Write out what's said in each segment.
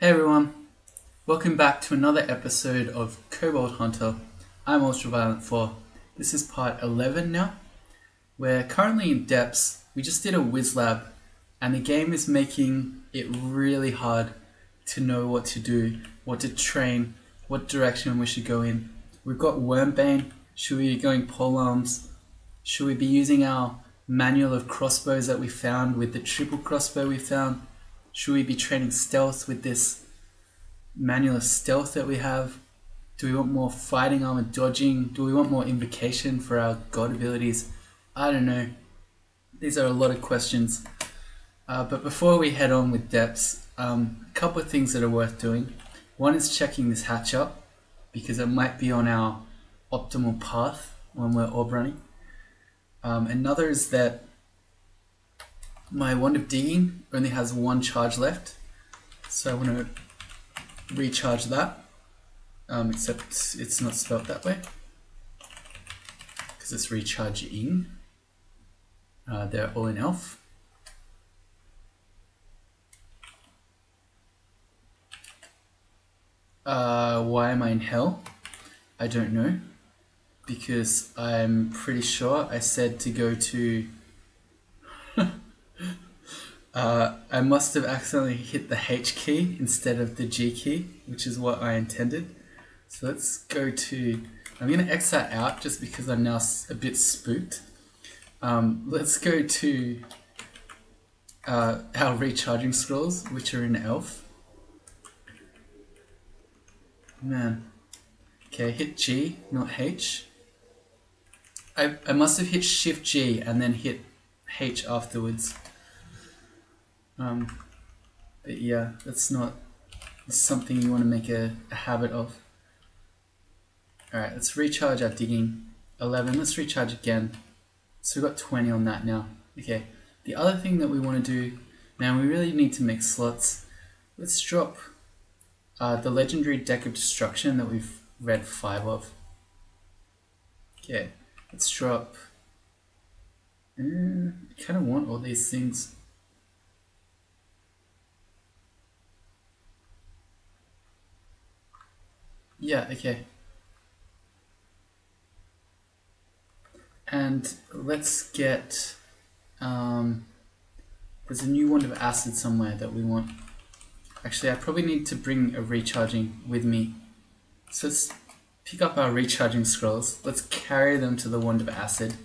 Hey everyone, welcome back to another episode of Kobold Hunter. I'm Ultraviolent 4. This is part 11 now. We're currently in depths. We just did a whiz lab and the game is making it really hard to know what to do, what to train, what direction we should go in. We've got Wormbane. Should we be going polearms? Should we be using our manual of crossbows that we found with the triple crossbow we found? Should we be training stealth with this manual of stealth that we have? Do we want more fighting armor dodging? Do we want more invocation for our god abilities? I don't know. These are a lot of questions. But before we head on with depths, a couple of things that are worth doing. One is checking this hatch up because it might be on our optimal path when we're orb running. Another is that my wand of digging only has one charge left, so I want to recharge that, except it's not spelled that way because it's recharging. They're all in elf. Why am I in hell? I don't know, because I'm pretty sure I said to go to I must have accidentally hit the H key instead of the G key, which is what I intended. So let's go to, I'm going to X that out just because I'm now a bit spooked. Let's go to our recharging scrolls, which are in elf. Man. Okay, hit G, not H. I must have hit Shift G and then hit H afterwards. But yeah, that's not something you want to make a habit of. Alright, let's recharge our digging. 11, let's recharge again. So we've got 20 on that now. Okay, the other thing that we want to do, now we really need to make slots. Let's drop the legendary deck of destruction that we've read 5 of. Okay, let's drop, I kind of want all these things. Yeah, okay. And let's get, there's a new wand of acid somewhere that we want. Actually, I probably need to bring a recharging with me. So let's pick up our recharging scrolls. Let's carry them to the wand of acid.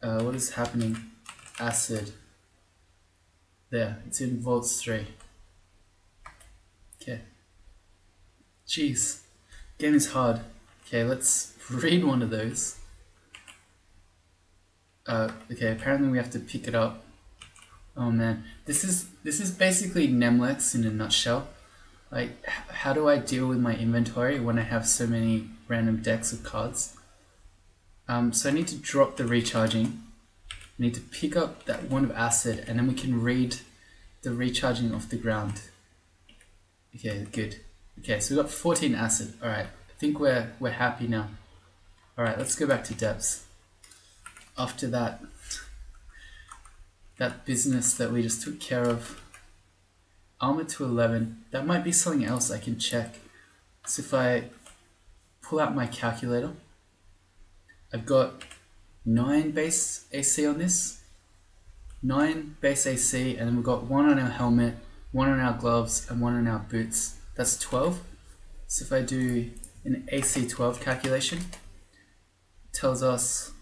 What is happening? Acid. There, it's in Vaults 3. Okay. Jeez, game is hard. Okay, let's read one of those. Okay, apparently we have to pick it up. Oh man, this is basically Nemlex in a nutshell. Like, how do I deal with my inventory when I have so many random decks of cards? So I need to drop the recharging. I need to pick up that wand of acid, and then we can read the recharging off the ground. Okay, good. Okay, so we've got 14 acid. Alright, I think we're happy now. Alright, let's go back to depths. After that business that we just took care of. Armor to 11. That might be something else I can check. So if I pull out my calculator, I've got 9 base AC on this. 9 base AC, and then we've got 1 on our helmet, 1 on our gloves, and 1 on our boots. That's 12. So if I do an AC 12 calculation, it tells us,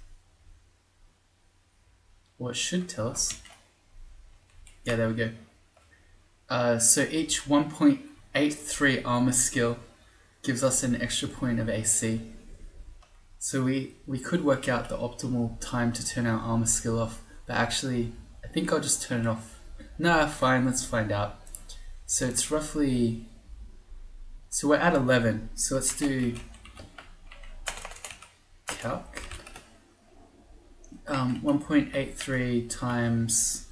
or it should tell us. Yeah, there we go. So each 1.83 armor skill gives us an extra point of AC. So we could work out the optimal time to turn our armor skill off, but actually I think I'll just turn it off. Nah, fine, let's find out. So it's roughly, so we're at 11, so let's do calc. 1.83 times,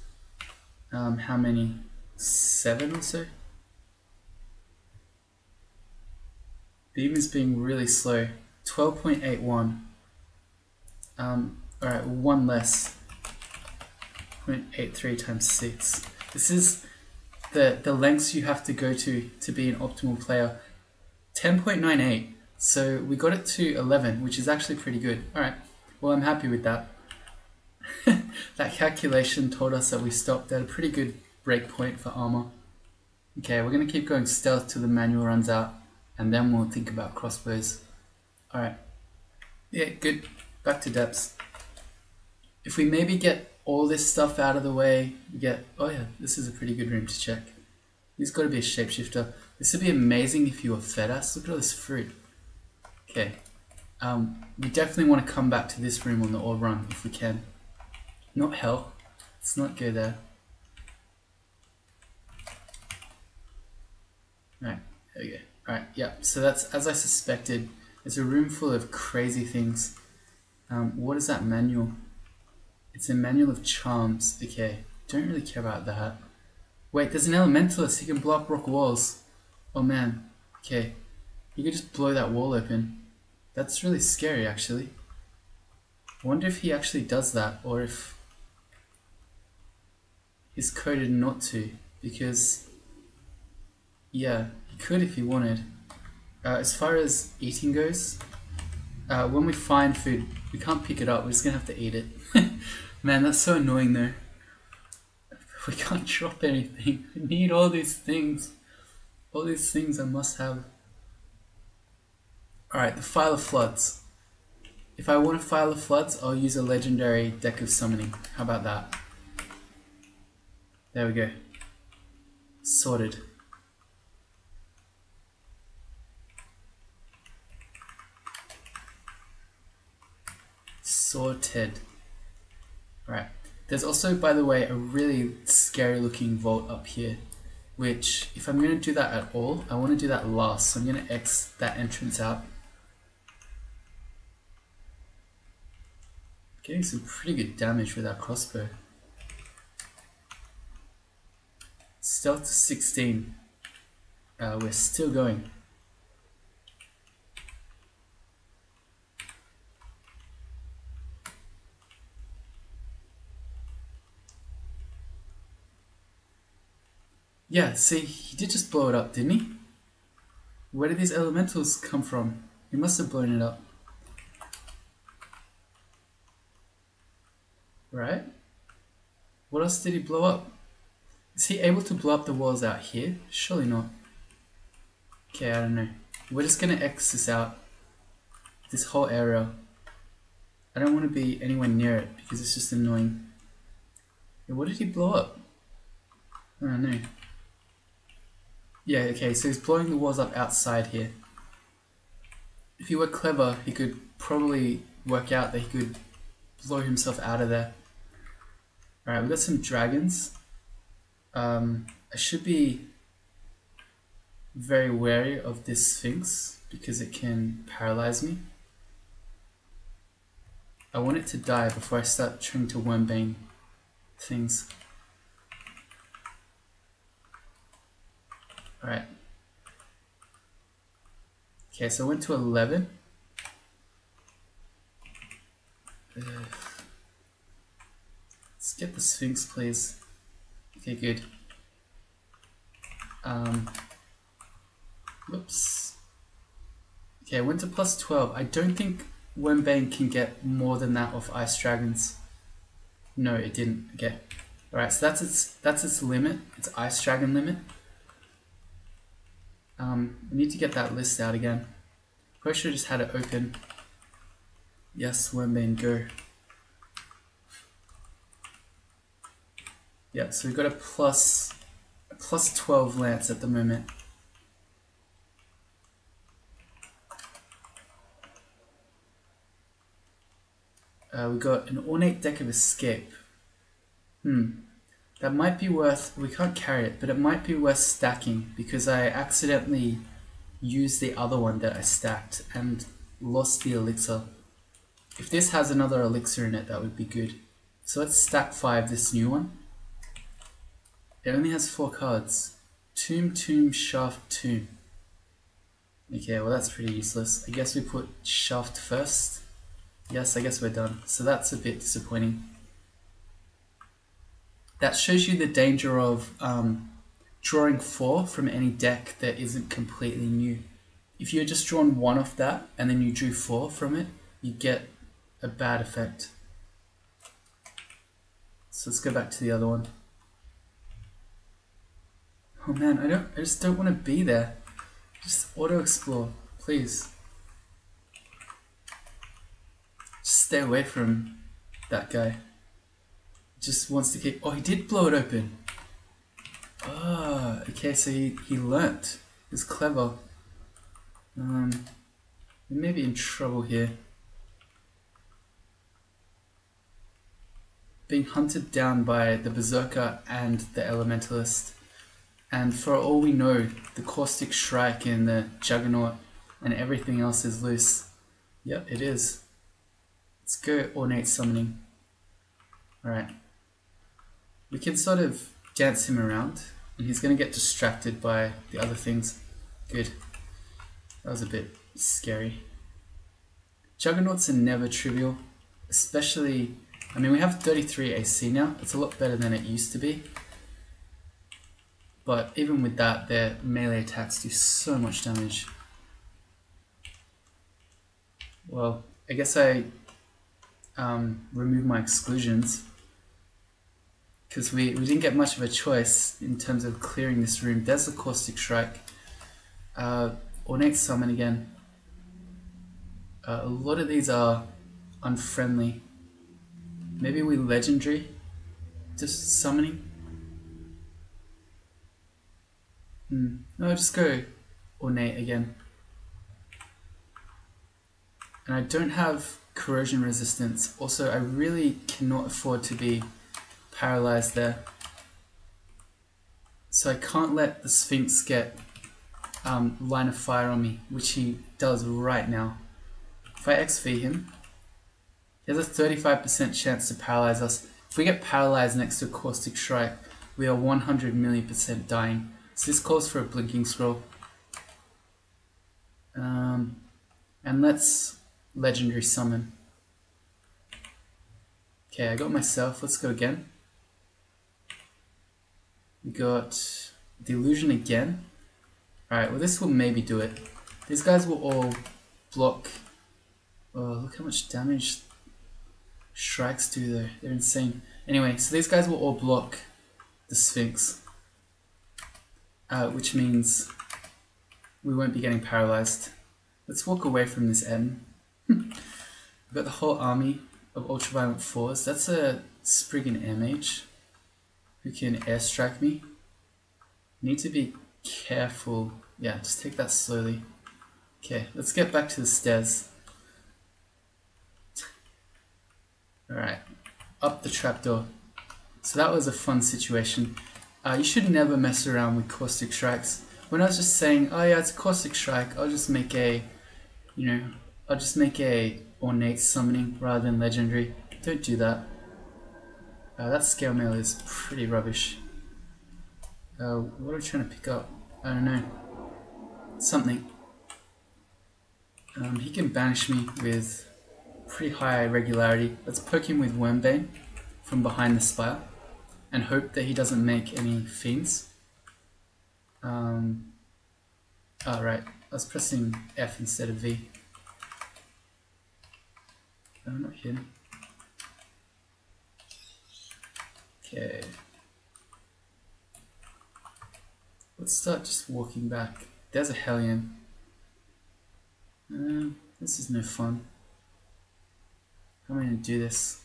how many? 7 or so? Beam is being really slow. 12.81. Alright, 1 less. 0.83 times 6. This is the lengths you have to go to be an optimal player. 10.98. So we got it to 11, which is actually pretty good. Alright, well I'm happy with that. That calculation told us that we stopped at a pretty good break point for armor. Okay, we're going to keep going stealth till the manual runs out, and then we'll think about crossbows. Alright, yeah, good. Back to depths. If we maybe get all this stuff out of the way, we get, oh yeah, this is a pretty good room to check. He's got to be a shapeshifter. This would be amazing if you were Fedas. Look at all this fruit. Okay. We definitely want to come back to this room on the orb run if we can. Not hell. Let's not go there. Right, there we go. Alright, yeah, so that's as I suspected. There's a room full of crazy things. What is that manual? It's a manual of charms. Okay, don't really care about that. Wait, there's an elementalist. He can blow up rock walls. Oh man. Okay, he could just blow that wall open. That's really scary, actually. I wonder if he actually does that, or if he's coded not to, because yeah, he could if he wanted. As far as eating goes, when we find food, we can't pick it up, we're just gonna have to eat it. Man, that's so annoying though. We can't drop anything. We need all these things. All these things I must have. Alright, the File of Floods. If I want a File of Floods, I'll use a legendary deck of summoning. How about that? There we go. Sorted. Sorted. Right. There's also, by the way, a really scary looking vault up here, which, if I'm going to do that at all, I want to do that last, so I'm going to X that entrance out. Getting some pretty good damage with our crossbow. Stealth to 16. We're still going. Yeah, see, he did just blow it up, didn't he? Where did these elementals come from? He must have blown it up. Right? What else did he blow up? Is he able to blow up the walls out here? Surely not. Okay, I don't know. We're just gonna X this out. This whole area. I don't want to be anywhere near it because it's just annoying. Yeah, what did he blow up? I don't know. Yeah, okay, so he's blowing the walls up outside here. If he were clever, he could probably work out that he could blow himself out of there. Alright, we've got some dragons. I should be very wary of this Sphinx because it can paralyze me. I want it to die before I start trying to wormbane things. Alright. Okay, so I went to 11. Let's get the Sphinx, please. Okay, good. Whoops. Okay, I went to plus 12. I don't think Wormbane can get more than that off Ice Dragons. No, it didn't. Okay. Alright, so that's its limit. Its Ice Dragon limit. We need to get that list out again. Probably should have just had it open. Yes, Wormbane, go. Yeah, so we've got a plus 12 lance at the moment. We've got an ornate deck of escape. That might be worth, we can't carry it, but it might be worth stacking because I accidentally used the other one that I stacked and lost the elixir. If this has another elixir in it, that would be good. So let's stack 5 this new one. It only has 4 cards. Tomb, Tomb, Shaft, Tomb. Okay, well that's pretty useless. I guess we put Shaft first. Yes, I guess we're done. So that's a bit disappointing. That shows you the danger of drawing 4 from any deck that isn't completely new. If you had just drawn 1 off that and then you drew 4 from it, you get a bad effect. So let's go back to the other one. Oh man, I just don't want to be there. Just auto explore, please. Just stay away from that guy. Just wants to keep. Oh, he did blow it open. Ah, okay, so he learnt. He's clever. We may be in trouble here. Being hunted down by the Berserker and the Elementalist. And for all we know, the Caustic Shrike and the Juggernaut and everything else is loose. Yep, it is. Let's go Ornate Summoning. Alright. We can sort of dance him around, and he's going to get distracted by the other things. Good. That was a bit scary. Juggernauts are never trivial, especially... I mean, we have 33 AC now. It's a lot better than it used to be. But even with that, their melee attacks do so much damage. Well, I guess I remove my exclusions, because we didn't get much of a choice in terms of clearing this room. There's the Caustic Shrike. Ornate Summon again. A lot of these are unfriendly. Maybe we Legendary, just summoning. No, just go Ornate again. And I don't have corrosion resistance. Also, I really cannot afford to be paralyzed there. So I can't let the Sphinx get line of fire on me, which he does right now. If I XV him, he has a 35% chance to paralyze us. If we get paralyzed next to a Caustic Shrike, we are 100 million% dying. So this calls for a Blinking Scroll. And let's Legendary Summon. Okay, I got myself. Let's go again. We got the Illusion again. Alright, well this will maybe do it. These guys will all block. Oh, look how much damage Shrikes do though. They're insane. Anyway, so these guys will all block the Sphinx. Which means we won't be getting paralyzed. Let's walk away from this N. We've got the whole army of Ultraviolent 4s. That's a Spriggan Air Mage who can airstrike me. Need to be careful. Yeah, just take that slowly. Okay, let's get back to the stairs. Alright, up the trapdoor. So that was a fun situation. You should never mess around with Caustic Shrikes. When I was just saying, oh yeah, it's a Caustic Shrike, I'll just make a, I'll just make a Ornate Summoning rather than Legendary. Don't do that. That scale mail is pretty rubbish. What are we trying to pick up? I don't know. Something. He can banish me with pretty high regularity. Let's poke him with Wormbane from behind the spire and hope that he doesn't make any fiends. Oh right, I was pressing F instead of V. No, not him. Okay. Let's start just walking back. There's a Hellion. This is no fun. How am I going to do this?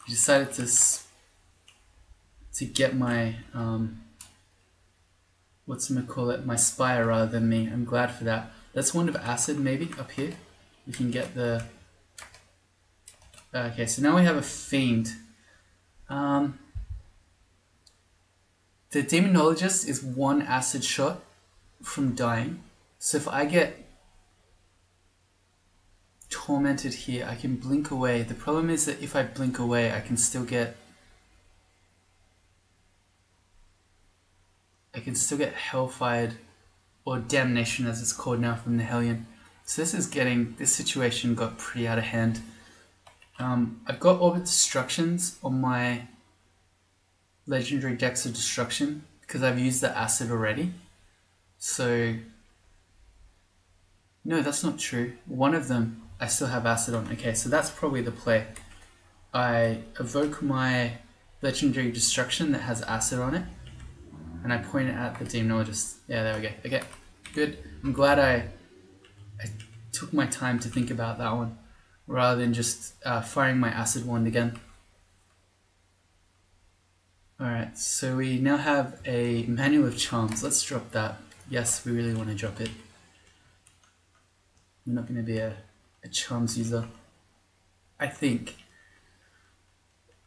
He decided to get my my spire rather than me. I'm glad for that. Let's Wand of Acid maybe up here. We can get the. Okay, so now we have a Fiend. The Demonologist is one acid shot from dying. So if I get tormented here, I can blink away. The problem is that if I blink away, I can still get hellfired, or damnation as it's called now, from the Hellion. So this situation got pretty out of hand. I've got Orbit Destructions on my legendary Dex of Destruction because I've used the acid already. So, no, that's not true. One of them I still have acid on. Okay, so that's probably the play. I evoke my legendary destruction that has acid on it, and I point it at the demonologist. Yeah, there we go. Okay, good. I'm glad I took my time to think about that one, rather than just firing my acid wand again. Alright, so we now have a manual of charms. Let's drop that. Yes, we really want to drop it. I'm not going to be a charms user. I think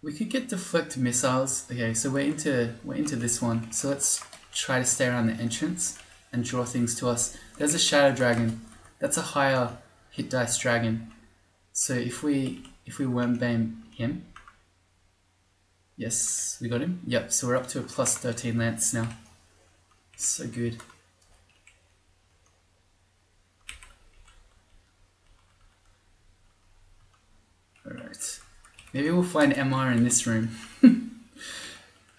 we could get deflect missiles. Okay, so we're into this one. So let's try to stay around the entrance and draw things to us. There's a shadow dragon. That's a higher hit dice dragon. So if we Wembane him, yes, we got him. Yep. So we're up to a plus 13 lance now. So good. All right. Maybe we'll find MR in this room.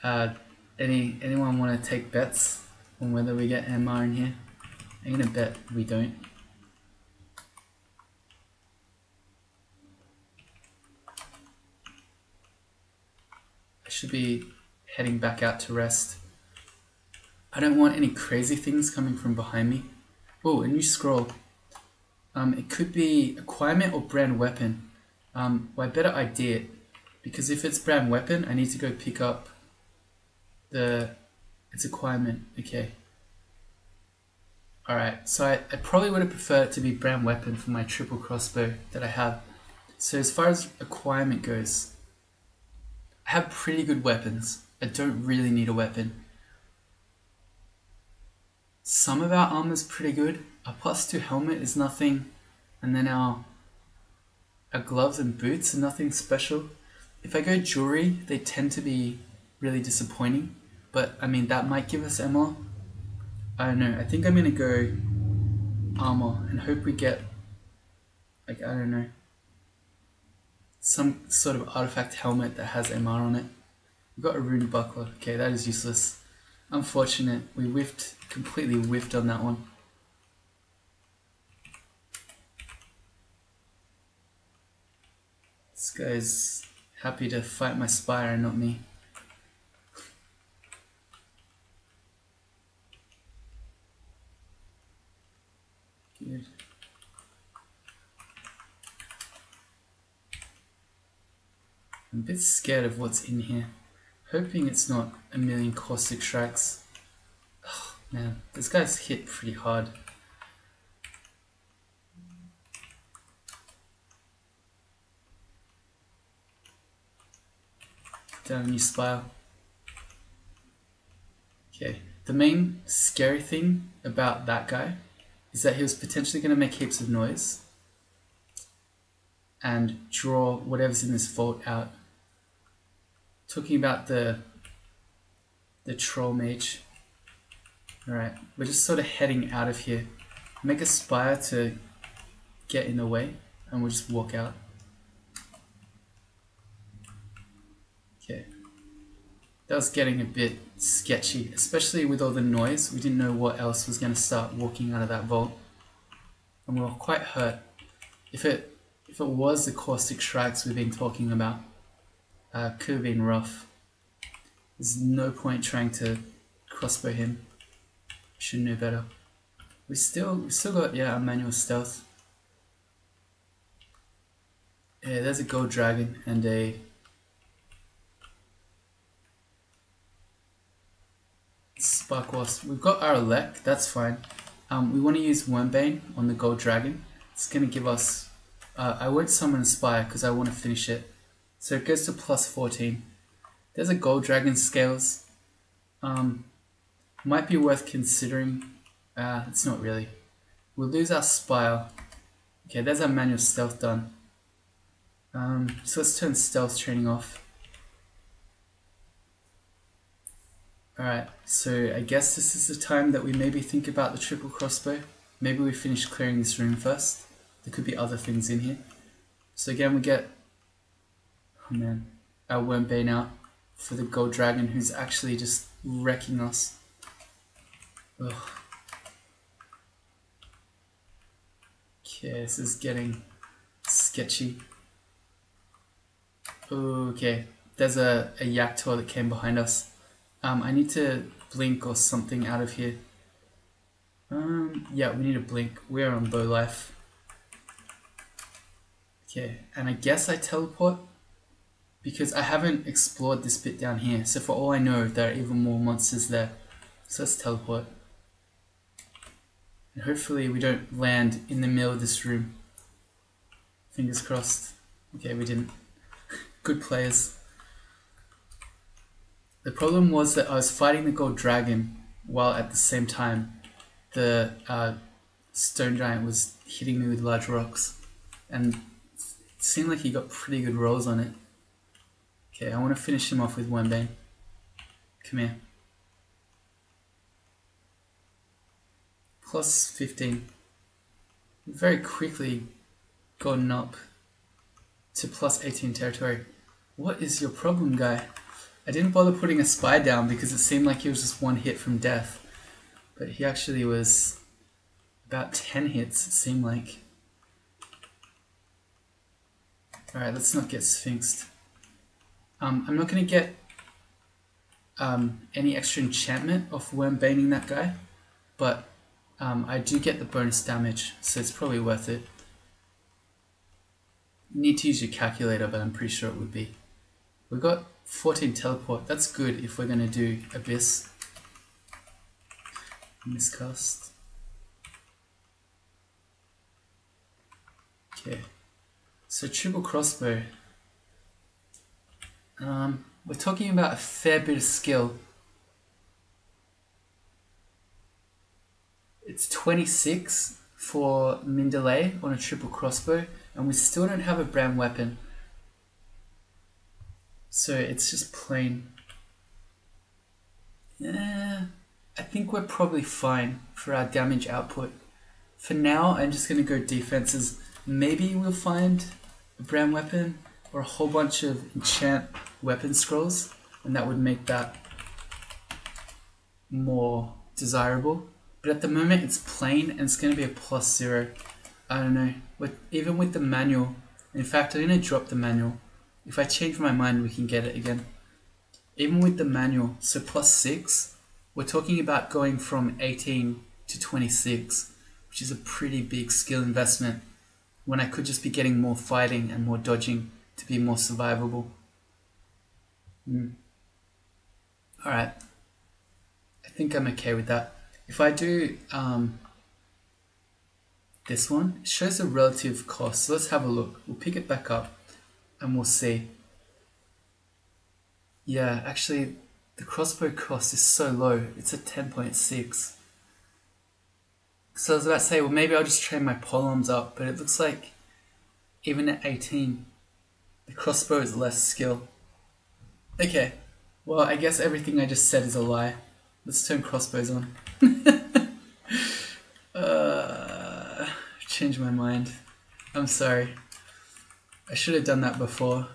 Anyone want to take bets on whether we get MR in here? I'm gonna bet we don't. I should be heading back out to rest. I don't want any crazy things coming from behind me. Oh, a new scroll. It could be acquirement or brand weapon. Well, I better ID it, because if it's brand weapon, I need to go pick up its acquirement. Okay. Alright, so I probably would have preferred it to be brand weapon for my triple crossbow that I have. So as far as acquirement goes, I have pretty good weapons. I don't really need a weapon. Some of our armor is pretty good. Our +2 helmet is nothing, and then our gloves and boots are nothing special. If I go jewelry, they tend to be really disappointing, but I mean that might give us MR. I don't know. I think I'm gonna go armor and hope we get, like, I don't know, some sort of artifact helmet that has MR on it. We've got a rune buckler. Okay, that is useless. Unfortunate. We completely whiffed on that one. This guy's happy to fight my spire and not me. Good. I'm a bit scared of what's in here. Hoping it's not a million caustic strikes. Oh, man, this guy's hit pretty hard. Down a new spire. Okay, the main scary thing about that guy is that he was potentially going to make heaps of noise and draw whatever's in this vault out. Talking about the troll mage. Alright, we're just sort of heading out of here. Make a spire to get in the way and we'll just walk out. Okay. That was getting a bit sketchy, especially with all the noise. We didn't know what else was going to start walking out of that vault. And we were quite hurt. If it was the caustic strikes we've been talking about, could have been rough. There's no point trying to crossbow him. Should know better. We still got, yeah, a manual stealth. Yeah, there's a gold dragon and a spark wasp. We've got our elect, that's fine. We want to use Wyrmbane on the gold dragon. It's going to give us, I won't summon a spire because I want to finish it. So it goes to +14. There's a gold dragon scales. Might be worth considering. It's not really. We'll lose our spire. Okay, there's our manual stealth done. So let's turn stealth training off. Alright, so I guess this is the time that we maybe think about the triple crossbow. Maybe we finish clearing this room first. There could be other things in here. So again, we get, oh man, our Wyrmbane out for the gold dragon who's actually just wrecking us. Ugh. Okay, this is getting sketchy. Okay, there's a Yaktor that came behind us. I need to blink or something out of here. Yeah, we need to blink. We're on low life. Okay, and I guess I teleport because I haven't explored this bit down here. So for all I know, there are even more monsters there. So let's teleport. And hopefully we don't land in the middle of this room. Fingers crossed. Okay, we didn't. Good players. The problem was that I was fighting the gold dragon while at the same time the stone giant was hitting me with large rocks. And it seemed like he got pretty good rolls on it. Okay, I want to finish him off with Wormbane. Come here. Plus 15. Very quickly gotten up to plus 18 territory. What is your problem, guy? I didn't bother putting a spy down because it seemed like he was just one hit from death. But he actually was about 10 hits, it seemed like. Alright, let's not get sphinxed. I'm not going to get any extra enchantment off Wormbaning that guy, but I do get the bonus damage, so it's probably worth it. You need to use your calculator, but I'm pretty sure it would be. We've got 14 teleport. That's good if we're going to do Abyss. Miscast. Okay. So triple crossbow. We're talking about a fair bit of skill. It's 26 for Mindelay on a triple crossbow, and we still don't have a brand weapon. So it's just plain. Yeah, I think we're probably fine for our damage output. For now, I'm just going to go defenses. Maybe we'll find a brand weapon or a whole bunch of enchant weapon scrolls, and that would make that more desirable. But at the moment it's plain and it's going to be a +0. I don't know. Even with the manual, in fact I'm going to drop the manual. If I change my mind we can get it again. Even with the manual, so +6, we're talking about going from 18 to 26, which is a pretty big skill investment when I could just be getting more fighting and more dodging to be more survivable. Alright, I think I'm okay with that. If I do this one, it shows the relative cost. So let's have a look. We'll pick it back up and we'll see. Yeah, actually the crossbow cost is so low. It's at 10.6. So I was about to say, well maybe I'll just train my polearms up, but it looks like even at 18, the crossbow is less skill. Okay, well I guess everything I just said is a lie. Let's turn crossbows on. Change my mind. I'm sorry. I should have done that before.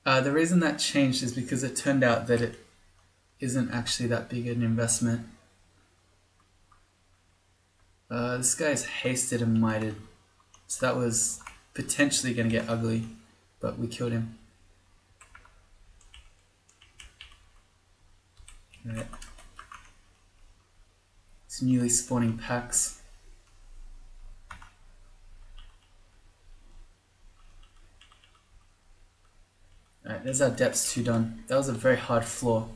The reason that changed is because it turned out that it isn't actually that big an investment. This guy's hasted and mighted, so that was potentially going to get ugly, but we killed him. Alright. It's newly spawning packs. Alright, there's our depths 2 done. That was a very hard floor.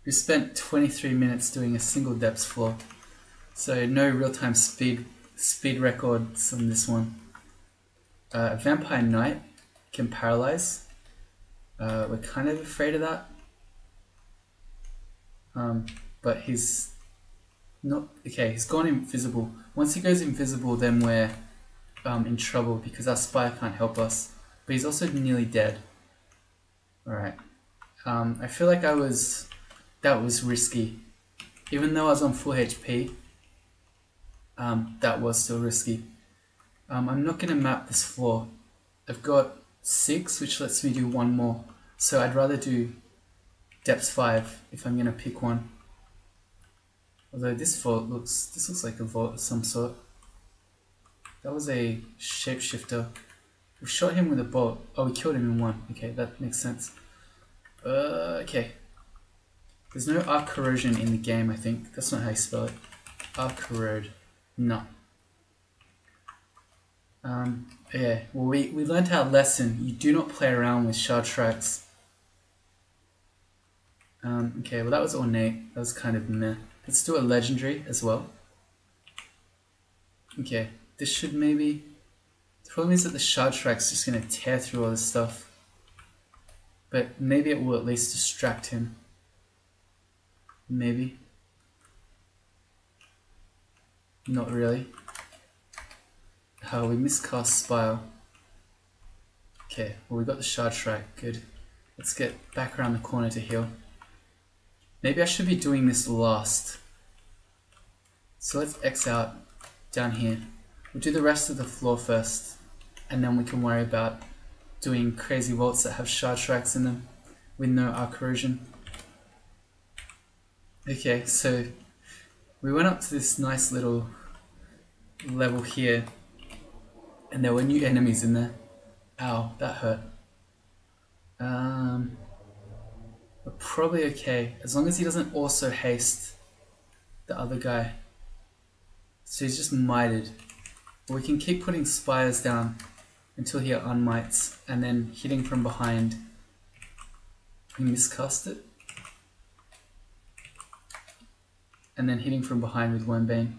We spent 23 minutes doing a single depths floor. So no real-time speed records on this one. Vampire Knight can paralyze. We're kind of afraid of that. But he's not... Okay, he's gone invisible. Once he goes invisible, then we're in trouble because our spy can't help us. But he's also nearly dead. Alright. I feel like that was risky. Even though I was on full HP, that was still risky. I'm not going to map this floor. I've got 6, which lets me do one more. So I'd rather do depth 5 if I'm gonna pick one. Although this looks like a vault of some sort. That was a shapeshifter. We shot him with a bolt. Oh, we killed him in one. Okay, that makes sense. Okay. There's no arc corrosion in the game, I think. That's not how you spell it. Arc corrode. No. Yeah, well we learned our lesson. You do not play around with shard tracks. Okay, well that was ornate. That was kind of meh. Let's do a legendary as well. Okay, this should maybe... The problem is that the shard track's just going to tear through all this stuff. But maybe it will at least distract him. Maybe. Not really. Oh, we miscast Spile. Okay, well we got the shard track, good. Let's get back around the corner to heal. Maybe I should be doing this last. So let's X out down here. We'll do the rest of the floor first, and then we can worry about doing crazy vaults that have shard tracks in them with no arc corrosion. Okay, so we went up to this nice little level here, and there were new enemies in there. Ow, that hurt. We're probably okay, as long as he doesn't also haste the other guy. So he's just mited. But we can keep putting spires down until he unmites, and then hitting from behind. We miscast it. And then hitting from behind with Wormbane.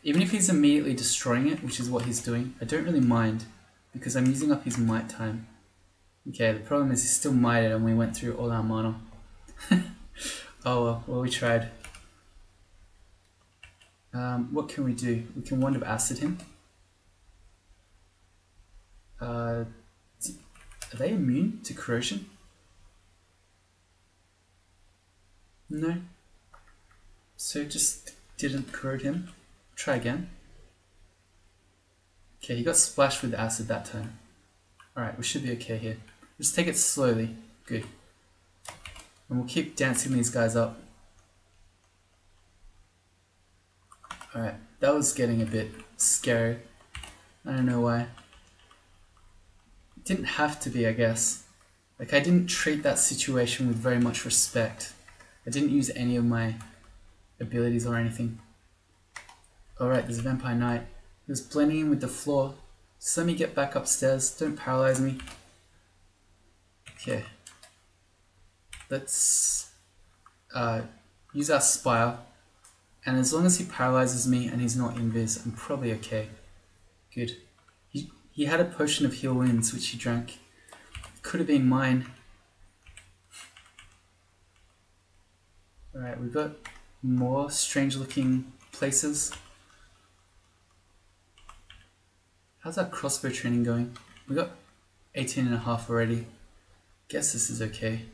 Even if he's immediately destroying it, which is what he's doing, I don't really mind, because I'm using up his might time. Okay, the problem is he's still mited and we went through all our mana. Oh well, we tried. What can we do? We can Wand of Acid him. Are they immune to corrosion? No. So just didn't corrode him. Try again. Okay, he got splashed with acid that time. Alright, we should be okay here. Just take it slowly. Good. And we'll keep dancing these guys up. Alright, that was getting a bit scary. I don't know why. It didn't have to be, I guess. Like, I didn't treat that situation with very much respect. I didn't use any of my abilities or anything. Alright, there's a Vampire Knight. He was blending in with the floor. Just let me get back upstairs. Don't paralyze me. Okay. Let's use our Spire. And as long as he paralyzes me and he's not invis, I'm probably okay. Good. He had a potion of heal wounds which he drank. It could have been mine. Alright, we've got more strange looking places. How's our crossbow training going? We got 18.5 already. Guess this is okay.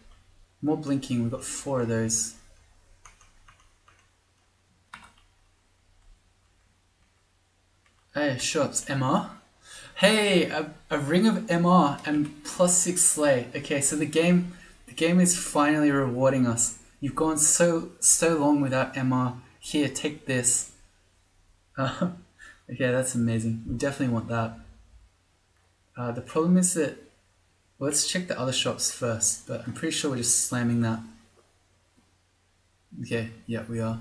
More blinking, we've got 4 of those. Hey, shots, MR? Hey, a ring of MR and +6 slay. Okay, so the game is finally rewarding us. You've gone so long without MR. Here, take this. Okay, that's amazing. We definitely want that. The problem is that, well, let's check the other shops first, but I'm pretty sure we're just slamming that. Okay, yeah, we are.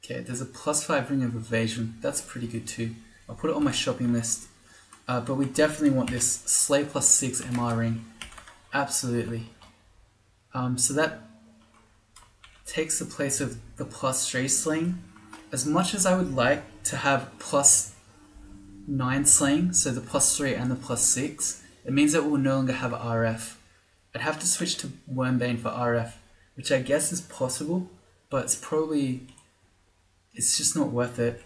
Okay, there's a +5 ring of evasion. That's pretty good too. I'll put it on my shopping list. But we definitely want this slay +6 MR ring. Absolutely. So that takes the place of the +3 slaying. As much as I would like to have +9 slaying, so the +3 and the +6, it means that we'll no longer have RF. I'd have to switch to Wormbane for RF, which I guess is possible, but it's just not worth it.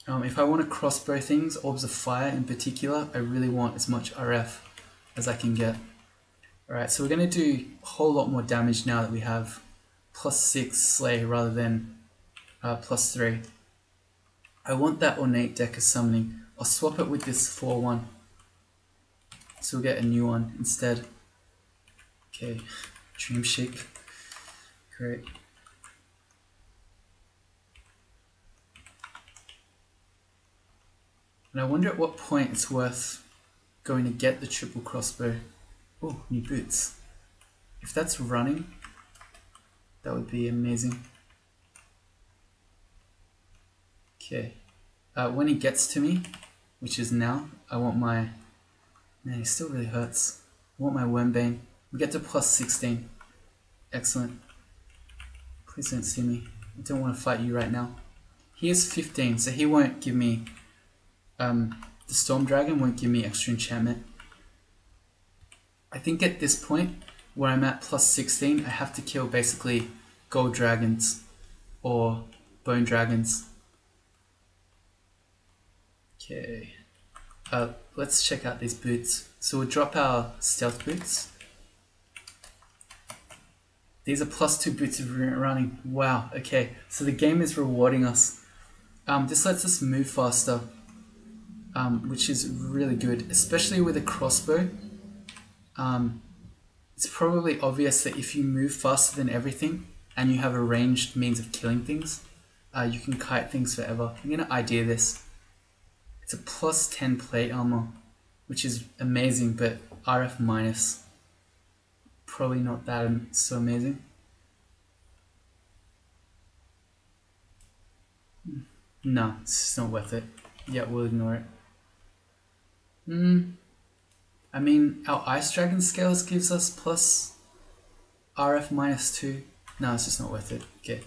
If I want to crossbow things, Orbs of Fire in particular, I really want as much RF as I can get. Alright, so we're going to do a whole lot more damage now that we have +6 slay rather than +3. I want that ornate deck of summoning. I'll swap it with this 4-1. so we'll get a new one instead. Okay, Dream Shake. Great. And I wonder at what point it's worth going to get the triple crossbow. Oh, new boots. If that's running, that would be amazing. Okay. When he gets to me, which is now, I want my... Man, he still really hurts. I want my Wormbane. We get to plus 16. Excellent. Please don't see me. I don't want to fight you right now. He is 15, so he won't give me... the Storm Dragon won't give me extra enchantment. I think at this point, where I'm at plus 16, I have to kill basically gold dragons or bone dragons. Okay, let's check out these boots. So we'll drop our stealth boots. These are plus 2 boots of running. Wow, okay, so the game is rewarding us. This lets us move faster, which is really good, especially with a crossbow. It's probably obvious that if you move faster than everything and you have a ranged means of killing things, you can kite things forever. I'm going to idea this. It's a plus 10 plate armor, which is amazing, but RF minus. Probably not that so amazing. No, it's just not worth it. Yeah, we'll ignore it. I mean, our Ice Dragon Scales gives us plus RF minus 2. No, it's just not worth it. Okay.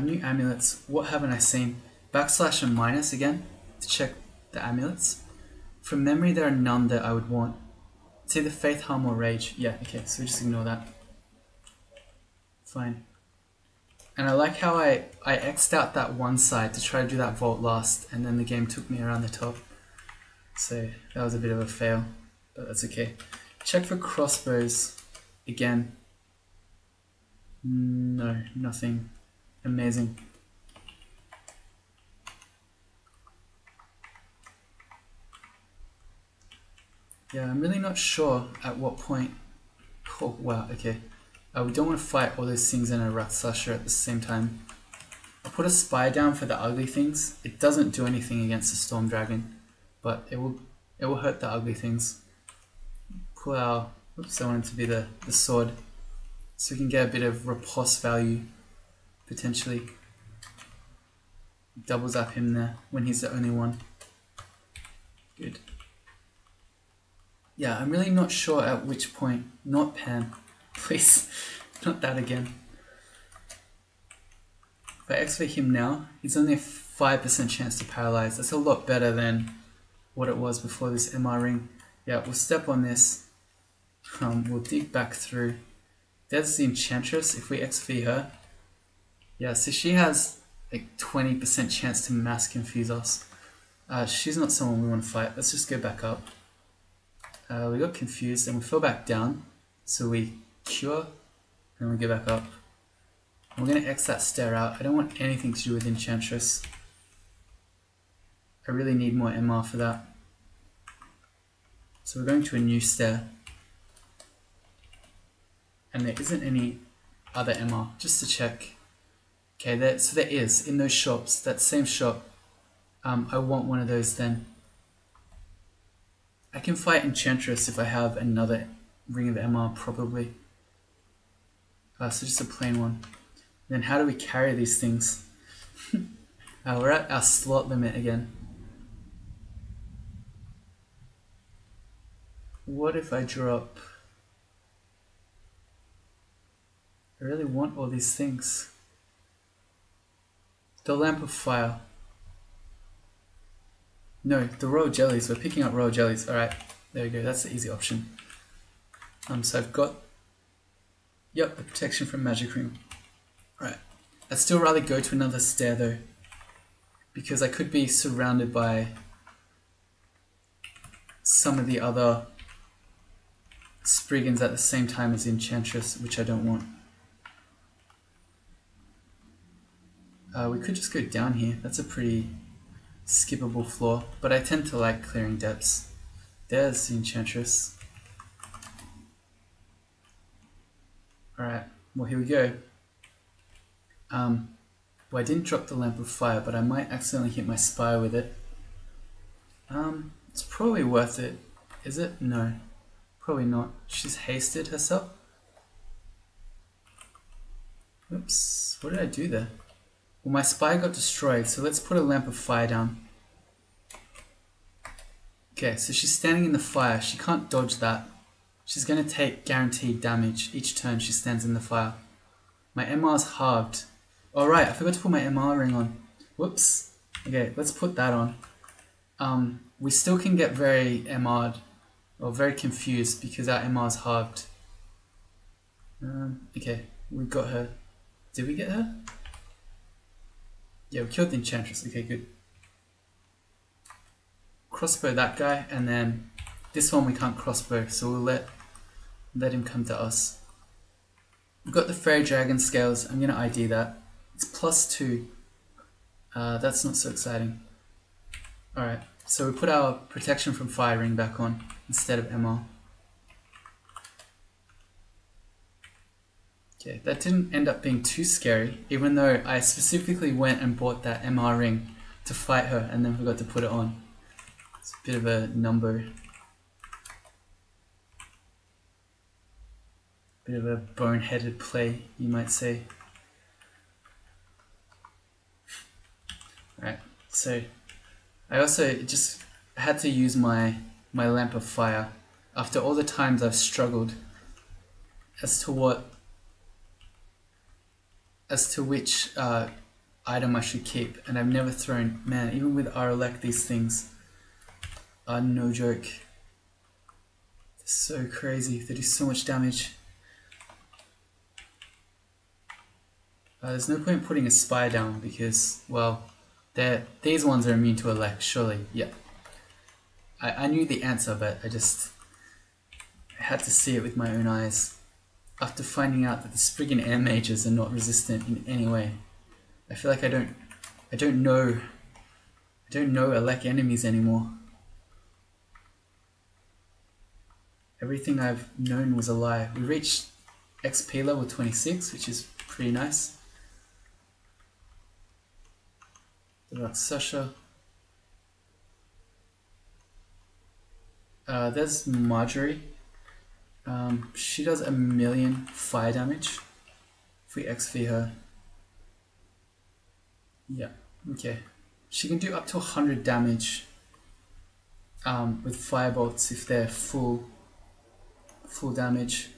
New amulets. What haven't I seen? Backslash and minus again to check the amulets. From memory, there are none that I would want. It's either Faith, Harm, or Rage. Yeah, okay, so we just ignore that. Fine. And I like how I X'd out that one side to try to do that vault last, and then the game took me around the top. So that was a bit of a fail. But that's okay. Check for crossbows again. No, nothing amazing. Yeah, I'm really not sure at what point. Oh wow, okay. We don't want to fight all those things in a Rat Slasher at the same time. I'll put a spy down for the ugly things. It doesn't do anything against the Storm Dragon, but it will hurt the ugly things. Pull our, oops, I want it to be the sword, so we can get a bit of riposte value, potentially. Doubles up him there when he's the only one. Good. Yeah, I'm really not sure at which point, not Pan, please, not that again. If I activate him now, he's only a 5% chance to paralyze. That's a lot better than what it was before this MR ring. Yeah, we'll step on this. We'll dig back through. There's the Enchantress, if we XV her. Yeah, so she has like 20% chance to mass confuse us. She's not someone we want to fight. Let's just go back up. We got confused and we fell back down. So we cure and we go back up. And we're going to X that stair out. I don't want anything to do with Enchantress. I really need more MR for that. So we're going to a new stair. And there isn't any other MR, just to check. Okay, so there is, in those shops, that same shop. I want one of those then. I can fight Enchantress if I have another Ring of MR, probably. So just a plain one. Then how do we carry these things? We're at our slot limit again. What if I drop... I really want all these things. The Lamp of Fire. No, the Royal Jellies. We're picking up Royal Jellies. Alright, there we go. That's the easy option. So I've got... Yep, the protection from Magic Ring. Alright. I'd still rather go to another stair though, because I could be surrounded by some of the other Spriggans at the same time as the Enchantress, which I don't want. We could just go down here. That's a pretty skippable floor, but I tend to like clearing depths. There's the Enchantress. Alright, well here we go. Well, I didn't drop the lamp of fire, but I might accidentally hit my spire with it. It's probably worth it. Is it? No, probably not. She's hasted herself. Oops, what did I do there? Well, my spire got destroyed, so let's put a lamp of fire down. Okay, so she's standing in the fire. She can't dodge that. She's going to take guaranteed damage each turn she stands in the fire. My MR's halved. Alright, I forgot to put my MR ring on. Whoops. Okay, let's put that on. We still can get very MR'd, or very confused, because our MR's halved. Okay, we got her. Did we get her? Yeah, we killed the Enchantress. Okay, good. Crossbow that guy, and then this one we can't crossbow, so we'll let him come to us. We've got the Fairy Dragon scales. I'm going to ID that. It's +2. That's not so exciting. Alright, so we put our protection from fire ring back on instead of MR. Okay, that didn't end up being too scary, even though I specifically went and bought that MR ring to fight her and then forgot to put it on. It's a bit of a number. Bit of a boneheaded play, you might say. Alright, so I also just had to use my lamp of fire after all the times I've struggled as to which item I should keep, and I've never thrown. Man, even with Aralek, these things are no joke. They're so crazy. They do so much damage. There's no point putting a spire down because, well, these ones are immune to Elect, surely. Yeah. I knew the answer, but I had to see it with my own eyes. After finding out that the friggin' air mages are not resistant in any way. I feel like I don't know Elect enemies anymore. Everything I've known was a lie. We reached XP level 26, which is pretty nice. The Rakshasa. There's Marjorie. She does 1,000,000 fire damage if we XP her. Yeah, okay. She can do up to 100 damage with firebolts if they're full damage.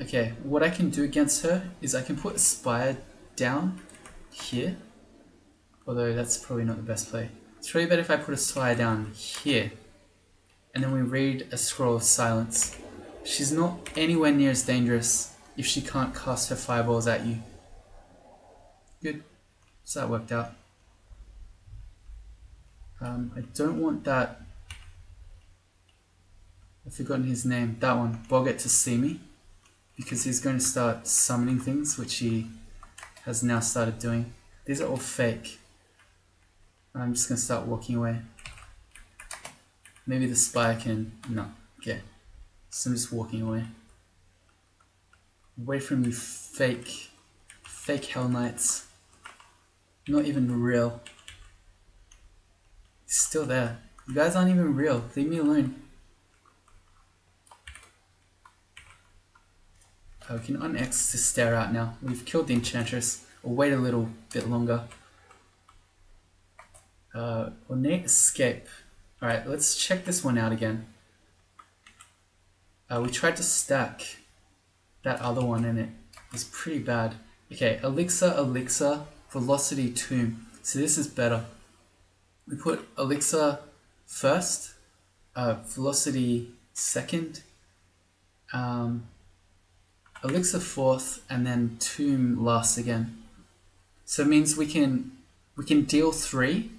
Okay, what I can do against her is I can put a spire down here, although that's probably not the best play. It's probably better if I put a spire down here, and then we read a scroll of silence. She's not anywhere near as dangerous if she can't cast her fireballs at you. Good, so that worked out. I don't want that. I've forgotten his name. That one, Boggart, to see me, because he's going to start summoning things, which he has now started doing. These are all fake. I'm just going to start walking away. Maybe the spire can... No. Okay. So I'm just walking away. Away from you fake Hell Knights. Not even real. He's still there. You guys aren't even real. Leave me alone. We can un-X to stare out now. We've killed the Enchantress. We'll wait a little bit longer. Ornate Escape. Alright, let's check this one out again. We tried to stack that other one and it was pretty bad. Okay, Elixir, Velocity, Tomb. So this is better. We put Elixir first, Velocity second, Elixir fourth, and then Tomb last again. So it means we can deal 3.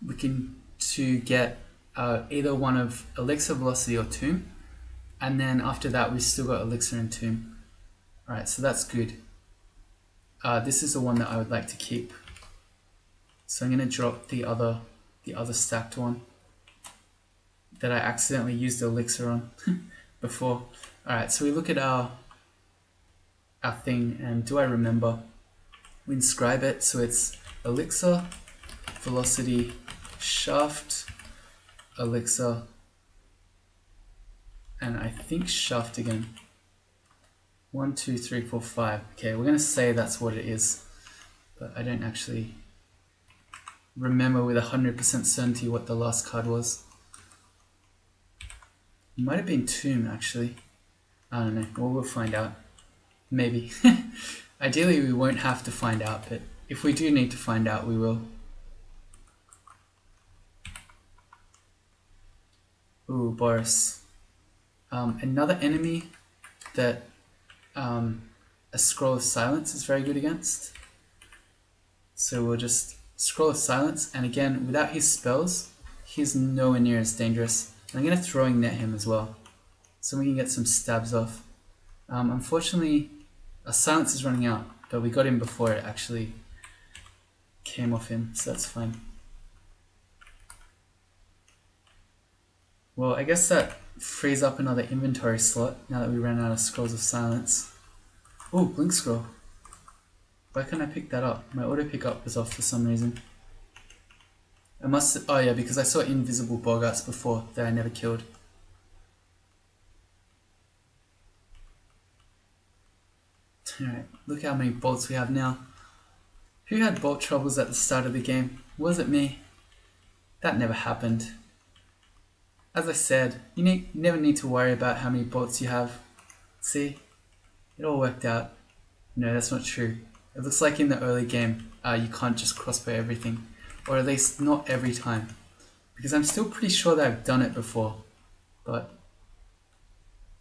We can to get either one of Elixir, Velocity, or Tomb. And then after that, we still got Elixir and Tomb. Alright, so that's good. This is the one that I would like to keep. So I'm going to drop the other stacked one that I accidentally used Elixir on before. Alright, so we look at our our thing, and do I remember? We inscribe it, so it's elixir, velocity, shaft, elixir, and I think shaft again. 1, 2, 3, 4, 5. Okay, we're going to say that's what it is, but I don't actually remember with 100% certainty what the last card was. It might have been Tomb, actually. I don't know. Well, we'll find out. Maybe. Ideally, we won't have to find out, but if we do need to find out, we will. Ooh, Boris. Another enemy that a Scroll of Silence is very good against. So we'll just Scroll of Silence, and again, without his spells, he's nowhere near as dangerous. And I'm going to Throwing Net him as well, so we can get some stabs off. Unfortunately, our silence is running out, but we got him before it actually came off him, so that's fine. Well, I guess that frees up another inventory slot now that we ran out of Scrolls of Silence. Oh, Blink Scroll. Why can't I pick that up? My auto pickup was off for some reason. I must. Oh yeah, because I saw invisible Boggarts before that I never killed. Alright, look how many bolts we have now. Who had bolt troubles at the start of the game? Was it me? That never happened. As I said, you never need to worry about how many bolts you have. See? It all worked out. No, that's not true. It looks like in the early game, you can't just crossbow everything. Or at least not every time. Because I'm still pretty sure that I've done it before. But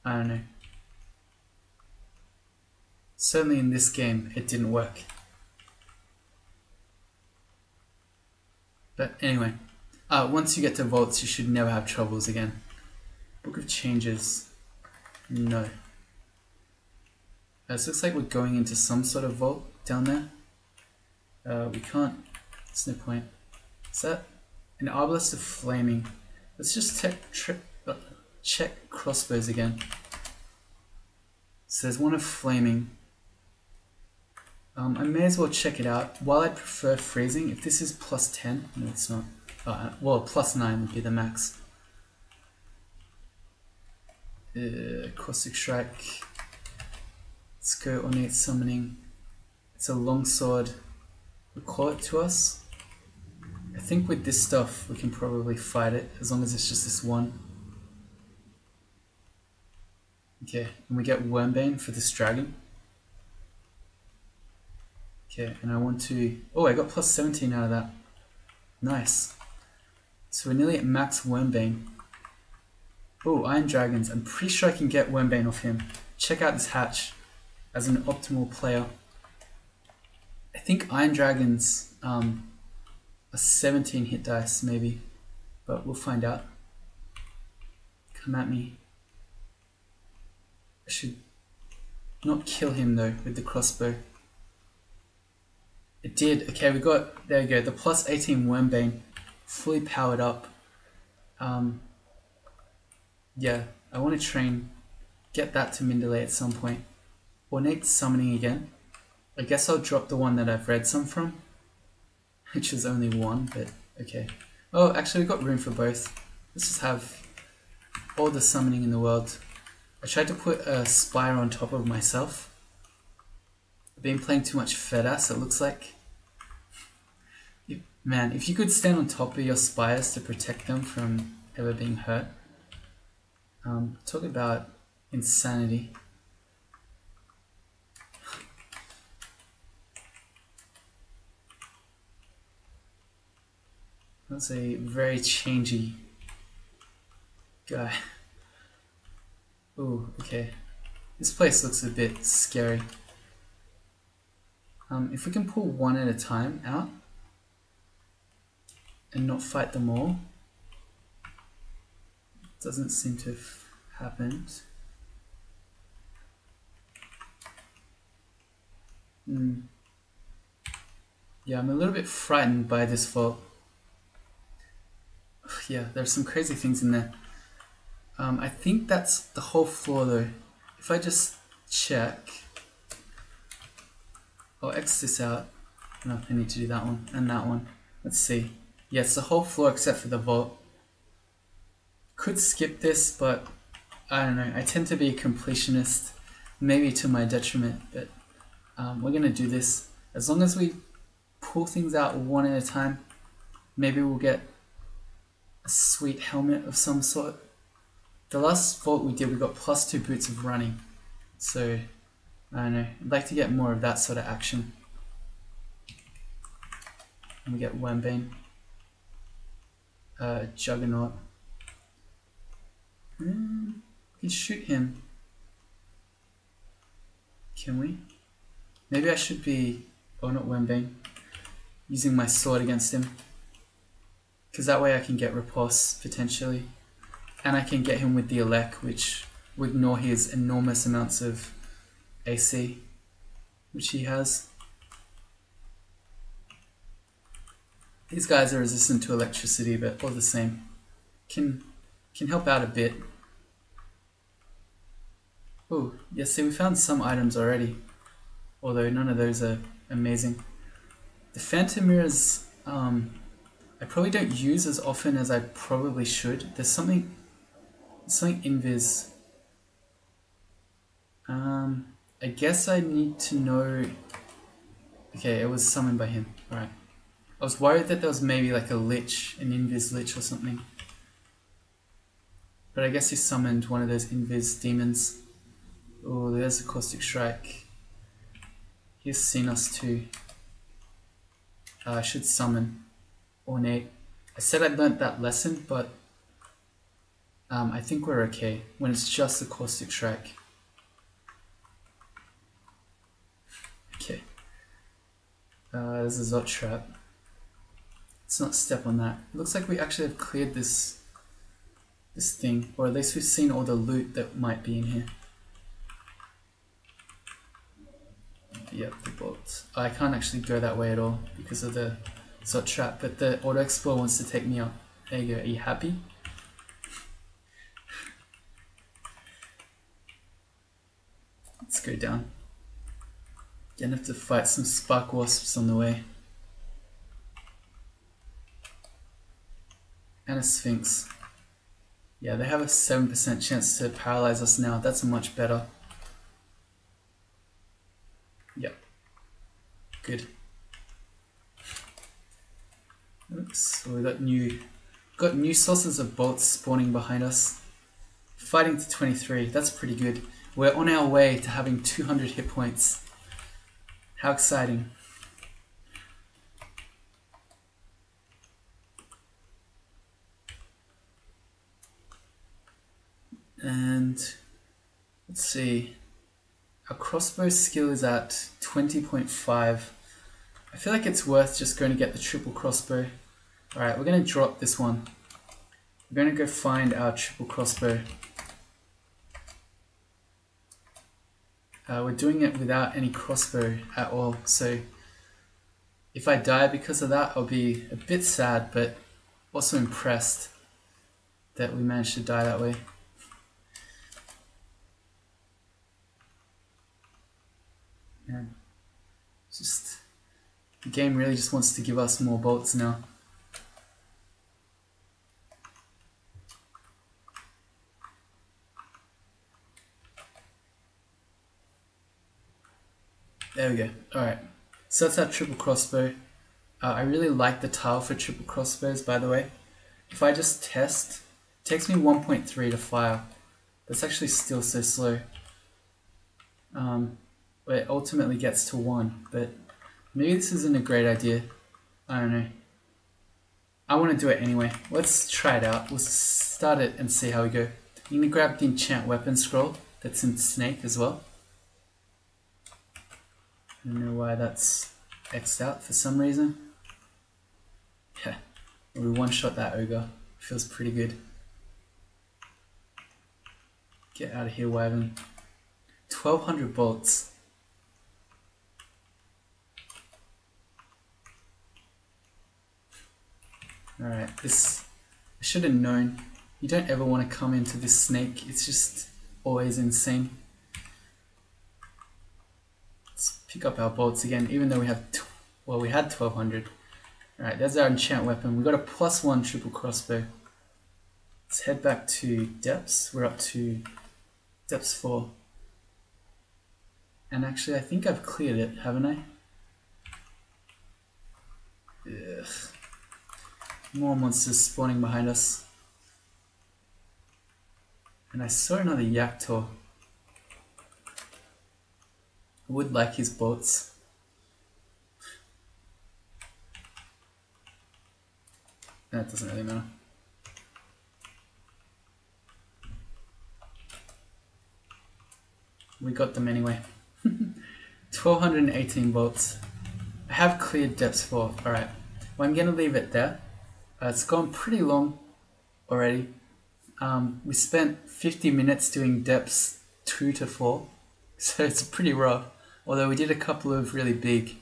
I don't know. Certainly in this game, it didn't work. But anyway, once you get to vaults, you should never have troubles again. Book of Changes. No. This looks like we're going into some sort of vault down there. We can't. There's no point. Is that an Arbalest of Flaming? Let's just check crossbows again. So there's one of Flaming. I may as well check it out. While I'd prefer freezing, if this is plus 10, no it's not. Well, plus 9 would be the max. Caustic Strike. Let's go Ornate Summoning. It's a longsword. Recall it to us. I think with this stuff we can probably fight it, as long as it's just this one. Okay, and we get Wormbane for this dragon. Okay, and I want to... Oh, I got plus 17 out of that. Nice. So we're nearly at max Wormbane. Oh, Iron Dragons. I'm pretty sure I can get Wormbane off him. Check out this hatch as an optimal player. I think Iron Dragons are 17 hit dice, maybe. But we'll find out. Come at me. I should not kill him though with the crossbow. It did. Okay, we got, there we go, the plus 18 Wormbane, fully powered up. Yeah, I want to train, get that to Mindalay at some point. Ornate Summoning again. I guess I'll drop the one that I've read some from, which is only one, but okay. Oh, actually we've got room for both. Let's just have all the summoning in the world. I tried to put a spire on top of myself. I've been playing too much Fedas, it looks like. Man, if you could stand on top of your spires to protect them from ever being hurt. Talk about insanity. That's a very changey guy. Ooh, okay. This place looks a bit scary. If we can pull one at a time out and not fight them all. Doesn't seem to have happened. Yeah, I'm a little bit frightened by this vault. Yeah, there's some crazy things in there. I think that's the whole floor though. If I just check, I'll X this out. No, I need to do that one and that one. Let's see. Yeah, it's the whole floor except for the vault. Could skip this, but I don't know. I tend to be a completionist, maybe to my detriment, but we're gonna do this. As long as we pull things out one at a time, maybe we'll get a sweet helmet of some sort. The last vault we did, we got +2 boots of running. So, I don't know. I'd like to get more of that sort of action. And we get Wambane. Juggernaut. We can shoot him. Can we? Maybe I should be... Oh, not Wambane. Using my sword against him. Because that way I can get riposte, potentially. And I can get him with the elect, which will ignore his enormous amounts of AC, which he has. These guys are resistant to electricity, but all the same. Can help out a bit. Oh, yeah, see, we found some items already. Although none of those are amazing. The phantom mirrors, I probably don't use as often as I probably should. There's something invis. I guess I need to know... Okay, it was summoned by him. Alright. I was worried that there was maybe like a lich, an invis lich or something. But I guess he summoned one of those invis demons. Oh, there's a caustic strike. He's seen us too. I should summon ornate. I said I learnt that lesson, but I think we're okay when it's just a caustic strike. Okay. There's a Zot trap. Let's not step on that. It looks like we actually have cleared this thing, or at least we've seen all the loot that might be in here. Yep, the bolts. I can't actually go that way at all because of the Zot trap, but the auto explorer wants to take me up. There you go. Are you happy? Let's go down. Gonna have to fight some spark wasps on the way. And a sphinx. Yeah, they have a 7% chance to paralyze us now. That's much better. Yep. Good. Oops. So we got new sources of bolts spawning behind us. Fighting to 23. That's pretty good. We're on our way to having 200 hit points. How exciting. And let's see. Our crossbow skill is at 20.5. I feel like it's worth just going to get the triple crossbow. Alright, we're going to drop this one. We're going to go find our triple crossbow. We're doing it without any crossbow at all, so if I die because of that, I'll be a bit sad, but also impressed that we managed to die that way. Man, just the game really just wants to give us more bolts now. There we go. Alright, so that's our triple crossbow. I really like the tile for triple crossbows, by the way. If I just test, it takes me 1.3 to fire. That's actually still so slow. It ultimately gets to 1, but maybe this isn't a great idea. I don't know. I want to do it anyway. Let's try it out. We'll start it and see how we go. I'm going to grab the enchant weapon scroll that's in Snake as well. I don't know why that's X'd out for some reason. Yeah, we one-shot that ogre. Feels pretty good. Get out of here, Wyvern. 1200 bolts. Alright, this... I should have known. You don't ever want to come into this snake. It's just always insane. Let's pick up our bolts again, even though we have, well, we had 1200. Alright, there's our enchant weapon. We got a +1 triple crossbow. Let's head back to depths. We're up to depths 4. And actually, I think I've cleared it, haven't I? Ugh. More monsters spawning behind us. And I saw another Yaktor. I would like his bolts. That doesn't really matter. We got them anyway. 1218 bolts. I have cleared depths 4. Alright. Well, I'm going to leave it there. It's gone pretty long already. We spent 50 minutes doing depths 2 to 4. So it's pretty rough. Although we did a couple of really big,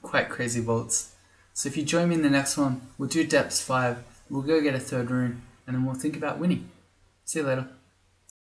quite crazy bolts. So if you join me in the next one, we'll do depths 5. We'll go get a 3rd rune. And then we'll think about winning. See you later.